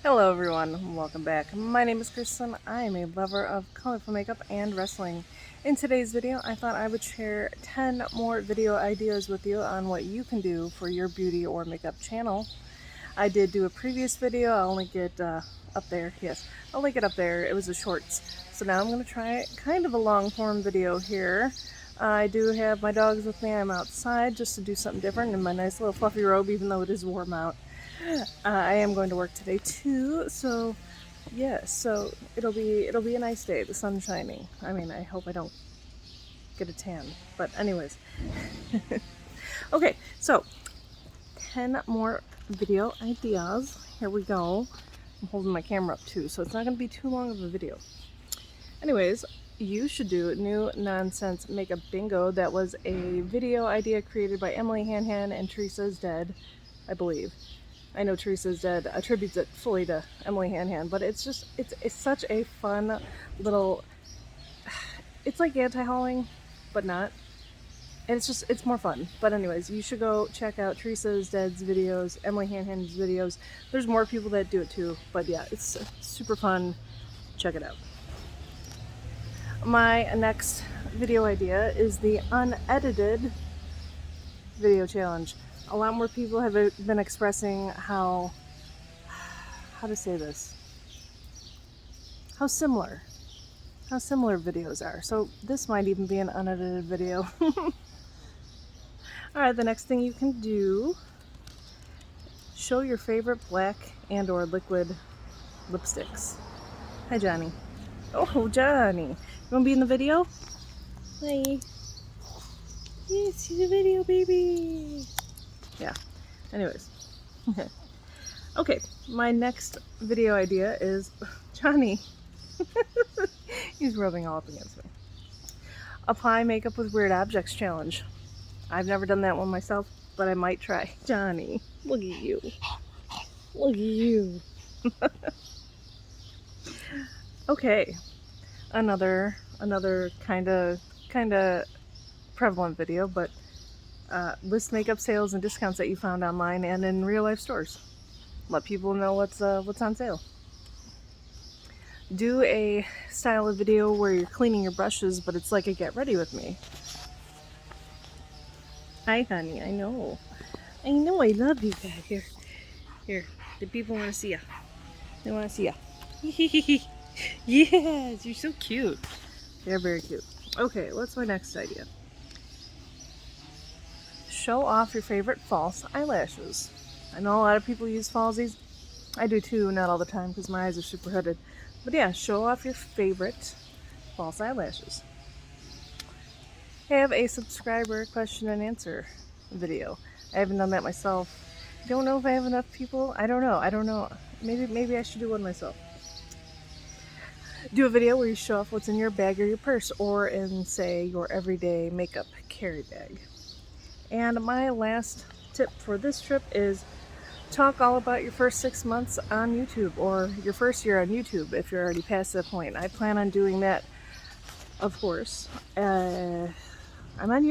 Hello everyone, welcome back. My name is Kristen. I am a lover of colorful makeup and wrestling. In today's video, I thought I would share 10 more video ideas with you on what you can do for your beauty or makeup channel. I did do a previous video. I'll link it up there. Yes, I'll link it up there. It was a shorts. So now I'm going to try kind of a long form video here. I do have my dogs with me. I'm outside just to do something different in my nice little fluffy robe, even though it is warm out. I am going to work today too, so yeah, so it'll be a nice day. The sun's shining. I mean, I hope I don't get a tan, but anyways. Okay, so 10 more video ideas. Here we go. I'm holding my camera up too, so it's not going to be too long of a video. Anyways, you should do New Nonsense Makeup Bingo. That was a video idea created by Emily Hanhan and Teresa is Dead, I believe. I know Teresa is Dead attributes it fully to Emily Hanhan, but it's just, it's such a fun little, it's like anti-hauling, but not. And it's more fun. But anyways, you should go check out Teresa is Dead's videos, Emily Hanhan's videos. There's more people that do it too, but yeah, it's super fun. Check it out. My next video idea is the unedited video challenge. A lot more people have been expressing how to say this, how similar videos are. So this might even be an unedited video. Alright, the next thing you can do, show your favorite black and or liquid lipsticks. Hi Johnny. Oh Johnny, you want to be in the video? Hi. Yes, see the video, baby. Yeah, anyways. Okay, my next video idea is Johnny. He's rubbing all up against me. Apply makeup with weird objects challenge. I've never done that one myself, but I might try. Johnny, look at you. Look at you. Okay, another kind of prevalent video, but list makeup sales and discounts that you found online and in real life stores. Let people know what's on sale. Do a style of video where you're cleaning your brushes, but it's like a get ready with me. Hi honey, I know I love you guys. Here, the people want to see ya. They want to see ya. Yes, you're so cute. They're very cute. Okay, what's my next idea? Show off your favorite false eyelashes. I know a lot of people use falsies. I do too, not all the time because my eyes are super hooded. But yeah, show off your favorite false eyelashes. Have a subscriber question and answer video. I haven't done that myself. I don't know if I have enough people. I don't know. Maybe I should do one myself. Do a video where you show off what's in your bag or your purse, or in, say, your everyday makeup carry bag. And my last tip for this trip is talk all about your first 6 months on YouTube, or your first year on YouTube if you're already past that point. I plan on doing that, of course. I'm on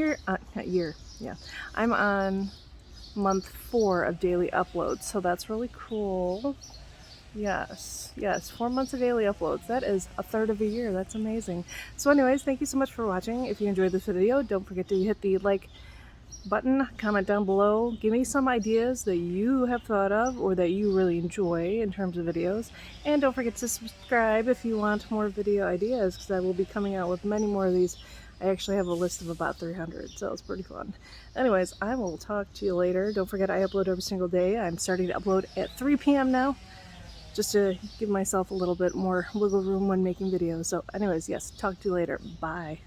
I'm on month 4 of daily uploads, so that's really cool. Yes, 4 months of daily uploads. That is a third of a year. That's amazing. So anyways, thank you so much for watching. If you enjoyed this video, don't forget to hit the like button, comment down below, give me some ideas that you have thought of or that you really enjoy in terms of videos, and don't forget to subscribe if you want more video ideas, because I will be coming out with many more of these. I actually have a list of about 300, so it's pretty fun. Anyways, I will talk to you later. Don't forget I upload every single day. I'm starting to upload at 3 p.m. now, just to give myself a little bit more wiggle room when making videos. So anyways, yes, talk to you later. Bye.